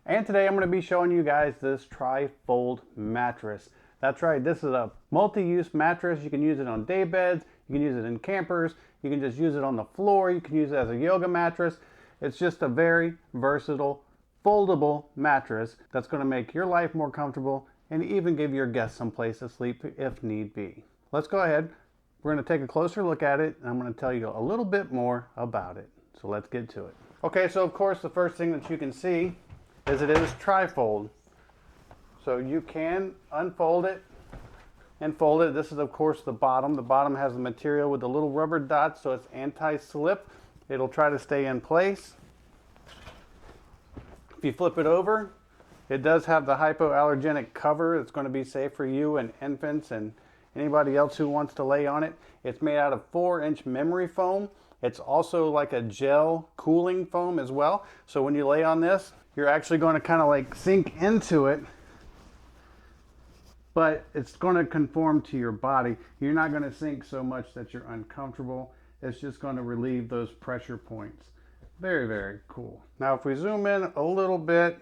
And today I'm going to be showing you guys this tri-fold mattress. That's right, this is a multi-use mattress. You can use it on day beds, you can use it in campers, you can just use it on the floor, you can use it as a yoga mattress. It's just a very versatile, foldable mattress that's going to make your life more comfortable and even give your guests some place to sleep if need be. Let's go ahead. We're going to take a closer look at it, and I'm going to tell you a little bit more about it. So let's get to it. Okay, so of course the first thing that you can see is it is tri-fold. So you can unfold it and fold it. This is of course the bottom. The bottom has the material with the little rubber dots, so it's anti-slip. It'll try to stay in place. If you flip it over, it does have the hypoallergenic cover. It's going to be safe for you and infants and anybody else who wants to lay on it. It's made out of 4-inch memory foam. It's also like a gel cooling foam as well. So when you lay on this, you're actually going to kind of like sink into it, but it's going to conform to your body. You're not going to sink so much that you're uncomfortable. It's just going to relieve those pressure points. Very, very cool. Now if we zoom in a little bit,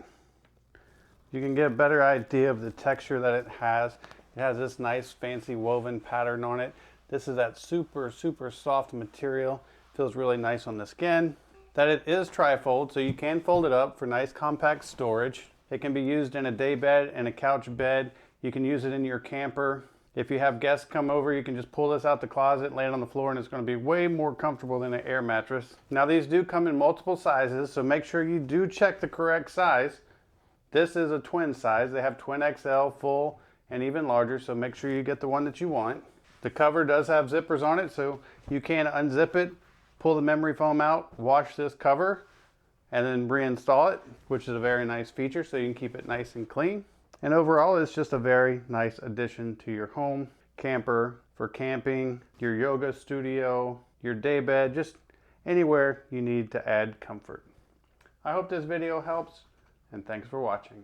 you can get a better idea of the texture that it has. It has this nice fancy woven pattern on it. This is that super, super soft material. Feels really nice on the skin. That it is tri-fold, so you can fold it up for nice compact storage. It can be used in a day bed and a couch bed. You can use it in your camper. If you have guests come over, you can just pull this out the closet, lay it on the floor, and it's going to be way more comfortable than an air mattress. Now these do come in multiple sizes, so make sure you do check the correct size. This is a twin size. They have twin XL, full, and even larger, so make sure you get the one that you want. The cover does have zippers on it, so you can unzip it, pull the memory foam out, wash this cover, and then reinstall it, which is a very nice feature, so you can keep it nice and clean. And overall, it's just a very nice addition to your home, camper, for camping, your yoga studio, your day bed, just anywhere you need to add comfort. I hope this video helps, and thanks for watching.